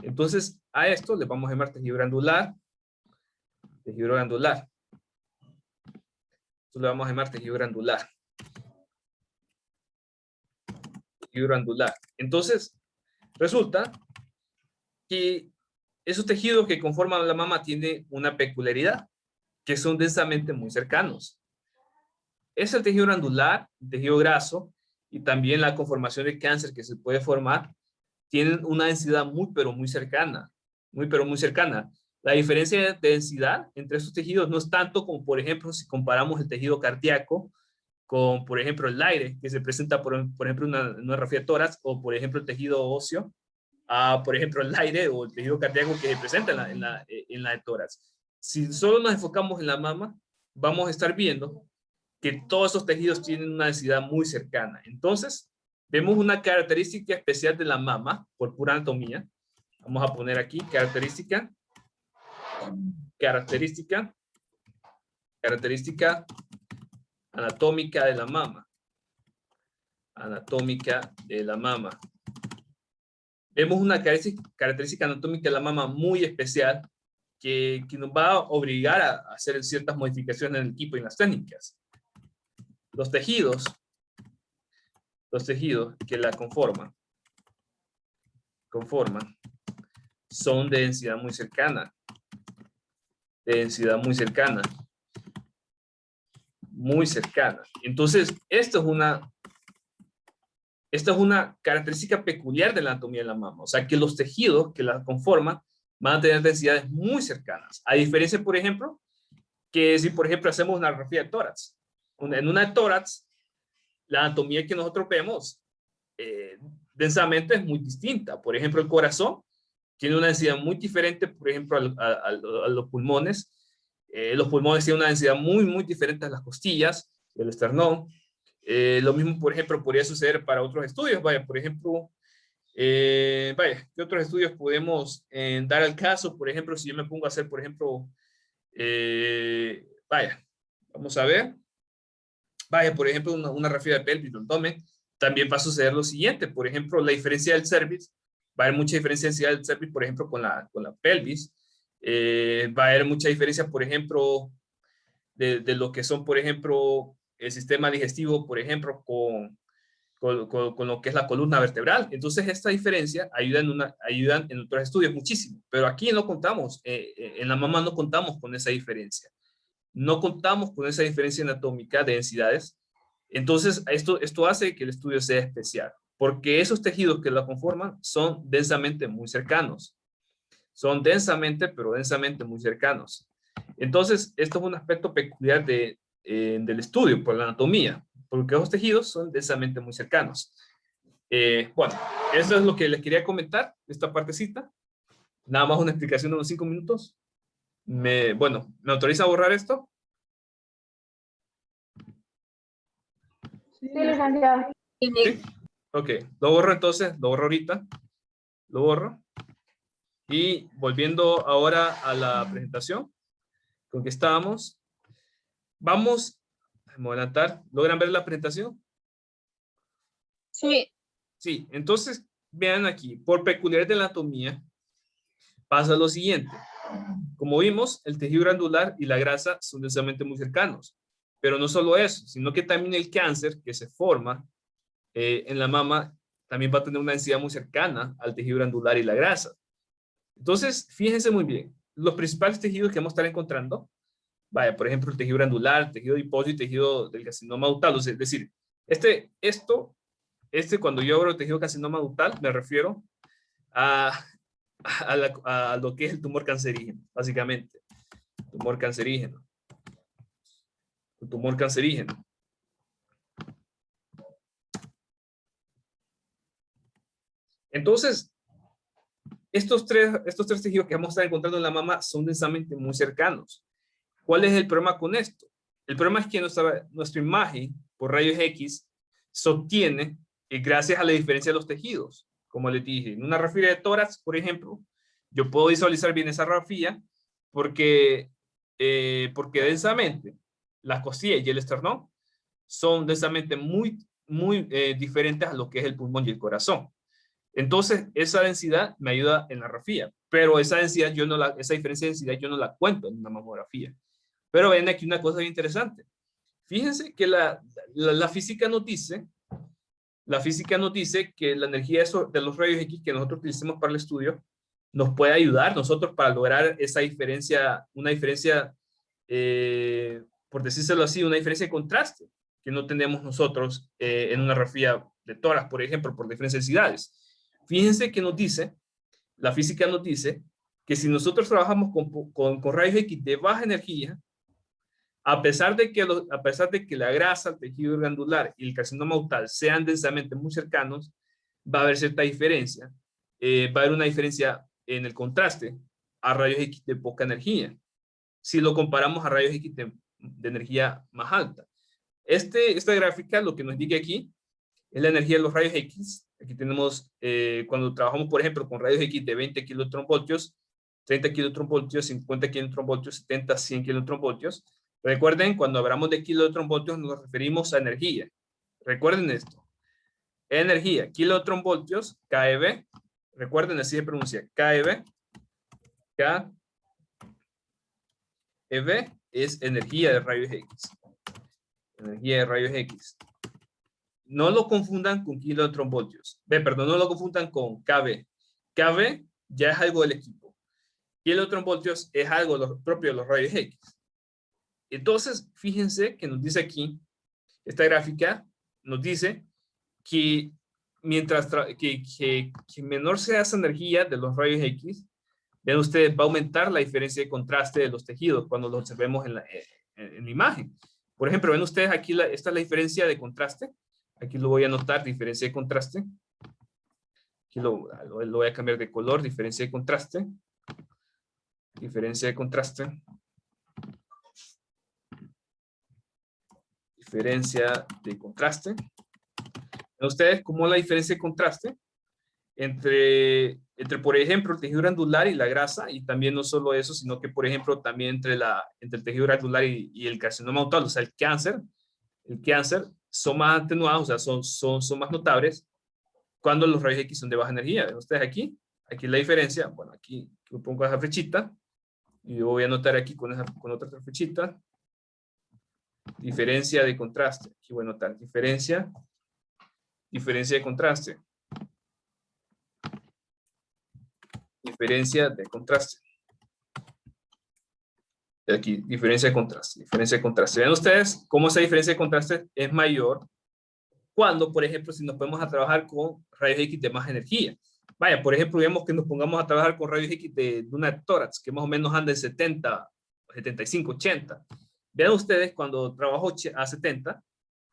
Entonces, a esto le vamos a llamar tejido glandular. Tejido glandular. Esto le vamos a llamar tejido glandular. Tejido glandular. Entonces, resulta que esos tejidos que conforman la mama tienen una peculiaridad, que son densamente muy cercanos. Es el tejido glandular, el tejido graso, y también la conformación de cáncer que se puede formar, tienen una densidad muy, pero muy cercana. Muy, pero muy cercana. La diferencia de densidad entre estos tejidos no es tanto como, por ejemplo, si comparamos el tejido cardíaco con, por ejemplo, el aire, que se presenta, por ejemplo, en una radiografía de tórax, o, por ejemplo, el tejido óseo, por ejemplo, el aire o el tejido cardíaco que se presenta en la de tórax. Si solo nos enfocamos en la mama, vamos a estar viendo que todos esos tejidos tienen una densidad muy cercana. Entonces, vemos una característica especial de la mama, por pura anatomía. Vamos a poner aquí característica anatómica de la mama. Anatómica de la mama. Vemos una característica anatómica de la mama muy especial que nos va a obligar a hacer ciertas modificaciones en el equipo y en las técnicas. Los tejidos que la conforman son de densidad muy cercana. Muy cercana. Entonces, esto es una característica peculiar de la anatomía de la mama. O sea, que los tejidos que la conforman van a tener densidades muy cercanas. A diferencia, por ejemplo, que si, por ejemplo, hacemos una radiografía de tórax. En una de tórax, la anatomía que nosotros vemos densamente es muy distinta. Por ejemplo, el corazón tiene una densidad muy diferente, por ejemplo, a los pulmones. Los pulmones tienen una densidad muy, muy diferente a las costillas, el esternón. Lo mismo, por ejemplo, podría suceder para otros estudios. Vaya, por ejemplo, ¿qué otros estudios podemos dar al caso? Por ejemplo, si yo me pongo a hacer, por ejemplo, vamos a ver. Por ejemplo, una radiografía de pelvis, de abdomen, también va a suceder lo siguiente. Por ejemplo, la diferencia del cervix, va a haber mucha diferencia del cervix, por ejemplo, con la pelvis. Va a haber mucha diferencia, por ejemplo, de lo que son, por ejemplo, el sistema digestivo, por ejemplo, con lo que es la columna vertebral. Entonces, esta diferencia ayudan en otros estudios muchísimo, pero aquí no contamos, en la mama no contamos con esa diferencia. No contamos con esa diferencia anatómica de densidades. Entonces, esto hace que el estudio sea especial, porque esos tejidos que la conforman son densamente muy cercanos. Son pero densamente muy cercanos. Entonces, esto es un aspecto peculiar del estudio por la anatomía, porque los tejidos son densamente muy cercanos. Bueno, eso es lo que les quería comentar, esta partecita. Nada más una explicación de unos 5 minutos. ¿Me autoriza a borrar esto? Sí, Sí, licenciado. ¿Sí? Ok, lo borro entonces, lo borro ahorita. Lo borro. Y volviendo ahora a la presentación con que estábamos, vamos a adelantar. ¿Logran ver la presentación? Sí. Sí, entonces vean aquí, por peculiaridad de la anatomía, pasa lo siguiente. Como vimos, el tejido glandular y la grasa son densamente muy cercanos. Pero no solo eso, sino que también el cáncer que se forma en la mama también va a tener una densidad muy cercana al tejido glandular y la grasa. Entonces, fíjense muy bien, los principales tejidos que vamos a estar encontrando, por ejemplo, el tejido glandular, el tejido adiposo y el tejido del carcinoma ductal. Es decir, cuando yo hablo de tejido carcinoma ductal, me refiero a a lo que es el tumor cancerígeno, básicamente. Tumor cancerígeno. Un tumor cancerígeno. Entonces, estos tres tejidos que vamos a estar encontrando en la mama son densamente muy cercanos. ¿Cuál es el problema con esto? El problema es que nuestra imagen por rayos X se obtiene gracias a la diferencia de los tejidos. Como les dije, en una radiografía de tórax, por ejemplo, yo puedo visualizar bien esa radiografía porque densamente las costillas y el esternón son densamente muy diferentes a lo que es el pulmón y el corazón. Entonces, esa densidad me ayuda en la radiografía, pero esa densidad esa diferencia de densidad yo no la cuento en una mamografía. Pero ven aquí una cosa bien interesante. Fíjense que la física nos dice que la energía de los rayos X que nosotros utilicemos para el estudio nos puede ayudar nosotros para lograr esa diferencia, una diferencia, por decírselo así, una diferencia de contraste que no tenemos nosotros en una radiografía de tórax, por ejemplo, por diferentes densidades. Fíjense que la física nos dice que si nosotros trabajamos con rayos X de baja energía, a pesar de que la grasa, el tejido glandular y el carcinoma ductal sean densamente muy cercanos, va a haber cierta diferencia. Va a haber una diferencia en el contraste a rayos X de poca energía, si lo comparamos a rayos X de energía más alta. Esta gráfica lo que nos indica aquí es la energía de los rayos X. Aquí tenemos, cuando trabajamos, por ejemplo, con rayos X de 20 kilotronvoltios, 30 kilotronvoltios, 50 kilotronvoltios, 70, 100 kilotronvoltios. Recuerden, cuando hablamos de kilotronvoltios nos referimos a energía. Recuerden esto. Energía, kilotronvoltios, KeV. Recuerden, así se pronuncia, KeV. KeV es energía de rayos X. Energía de rayos X. No lo confundan con kilotronvoltios. No lo confundan con KV. KV ya es algo del equipo. Kilotronvoltios es algo propio de los rayos X. Entonces, fíjense que nos dice aquí, esta gráfica nos dice que mientras que menor sea esa energía de los rayos X, vean ustedes, va a aumentar la diferencia de contraste de los tejidos cuando lo observemos en la imagen. Por ejemplo, ven ustedes aquí, esta es la diferencia de contraste. Aquí lo voy a anotar, diferencia de contraste. Aquí lo voy a cambiar de color, diferencia de contraste. Diferencia de contraste. Diferencia de contraste. ¿Ven ustedes cómo la diferencia de contraste entre, por ejemplo, el tejido glandular y la grasa? Y también no solo eso, sino que, por ejemplo, también entre el tejido glandular y el carcinoma ductal, o sea, el cáncer son más atenuados, o sea, son más notables cuando los rayos X son de baja energía. ¿Ven ustedes aquí? Aquí la diferencia. Bueno, aquí me pongo esa flechita y yo voy a anotar aquí con otra flechita. Diferencia de contraste. Aquí voy a anotar diferencia de contraste. Diferencia de contraste. Aquí, diferencia de contraste. Vean ustedes cómo esa diferencia de contraste es mayor cuando, por ejemplo, si nos ponemos a trabajar con rayos X de más energía. Vaya, por ejemplo, digamos que nos pongamos a trabajar con rayos X de una tórax, que más o menos anda en 70, 75, 80. Vean ustedes cuando trabajo a 70,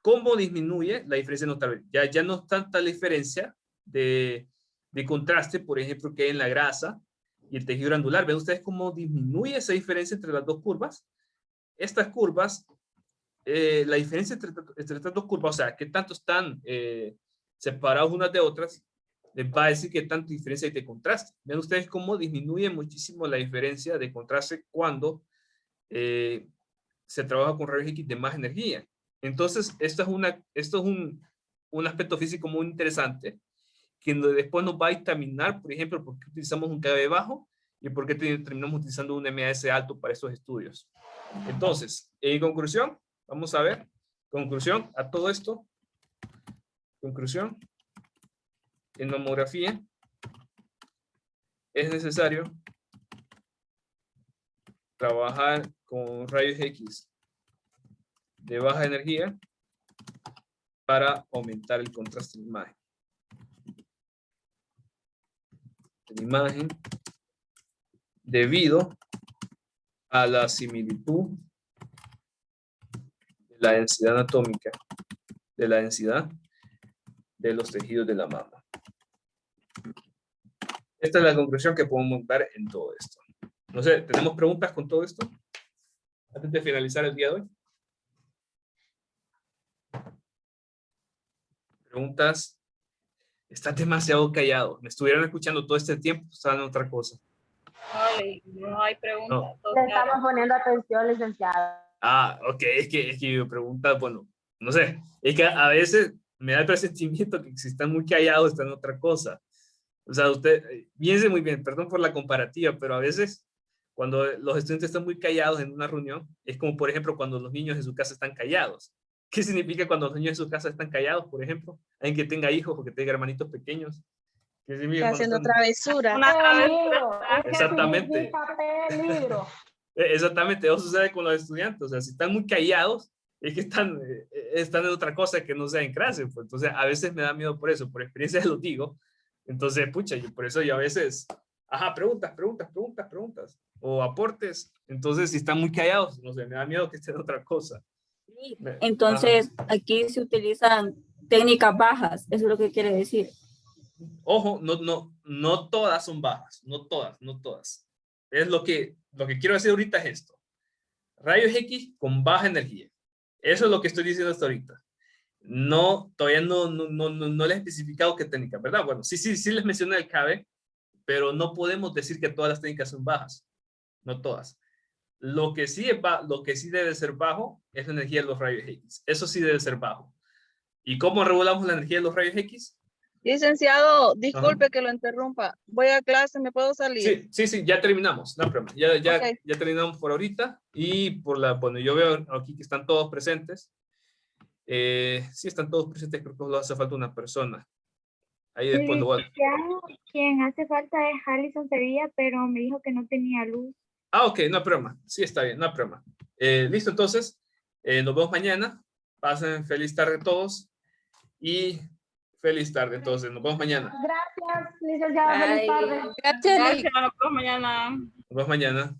cómo disminuye la diferencia notable. Ya no es tanta la diferencia de contraste, por ejemplo, que hay en la grasa y el tejido glandular. Ven ustedes cómo disminuye esa diferencia entre las dos curvas. Estas curvas, la diferencia entre estas dos curvas, o sea, qué tanto están separados unas de otras, les va a decir qué tanta diferencia hay de contraste. Ven ustedes cómo disminuye muchísimo la diferencia de contraste cuando se trabaja con rayos X de más energía. Entonces, esto es un aspecto físico muy interesante que después nos va a dictaminar, por ejemplo, por qué utilizamos un KV bajo y por qué terminamos utilizando un MAS alto para estos estudios. Entonces, en conclusión, vamos a ver, conclusión a todo esto, conclusión, en mamografía es necesario trabajar con rayos X de baja energía para aumentar el contraste de la imagen. debido a la similitud de la densidad anatómica, de la densidad de los tejidos de la mama. Esta es la conclusión que podemos dar en todo esto. No sé, ¿tenemos preguntas con todo esto? Antes de finalizar el día de hoy. Preguntas. Estás demasiado callado. Me estuvieron escuchando todo este tiempo, estaban en otra cosa. Ay, no hay preguntas. No. todo Le claro. estamos poniendo atención, licenciado. Ah, ok, es que me preguntas, bueno, no sé, es que a veces me da el presentimiento que si están muy callados están en otra cosa. O sea, usted, piense muy bien, perdón por la comparativa, pero a veces cuando los estudiantes están muy callados en una reunión, es como por ejemplo cuando los niños en su casa están callados. ¿Qué significa cuando los niños en su casa están callados, por ejemplo? Alguien que tenga hijos o que tenga hermanitos pequeños. ¿Qué significa Está cuando haciendo están- travesura. Una travesura. Peligro. Es que Exactamente. significa peligro. Exactamente, eso sucede con los estudiantes. O sea, si están muy callados, es que están en otra cosa que no sea en clase. Pues. Entonces, a veces me da miedo por eso, por experiencia lo digo. Entonces, pucha, por eso yo a veces, preguntas. O aportes. Entonces, si están muy callados, no sé, me da miedo que estén en otra cosa. Entonces, aquí se utilizan técnicas bajas, eso es lo que quiere decir. Ojo, no todas son bajas, no todas. Es lo que quiero decir ahorita es esto. Rayos X con baja energía. Eso es lo que estoy diciendo hasta ahorita. No, todavía no les he especificado qué técnica, ¿verdad? Bueno, sí les mencioné el KB, pero no podemos decir que todas las técnicas son bajas. No todas. Lo que sí debe ser bajo es la energía de los rayos X. Eso sí debe ser bajo. ¿Y cómo regulamos la energía de los rayos X? Licenciado, disculpe que lo interrumpa. Voy a clase, ¿me puedo salir? Sí, ya terminamos. No hay problema. Ok. Ya terminamos por ahorita. Y bueno, yo veo aquí que están todos presentes. Sí, están todos presentes. Creo que solo hace falta una persona. Ahí después lo voy a... Licenciado, quien hace falta es Alison Sevilla, pero me dijo que no tenía luz. Ok, no hay problema. Sí, está bien, no hay problema. Listo, entonces. Nos vemos mañana. Pasen feliz tarde todos. Y feliz tarde, entonces. Nos vemos mañana. Gracias, licenciado. Feliz Bye. tarde. Gracias, Lick. Gracias, nos vemos mañana. Nos vemos mañana.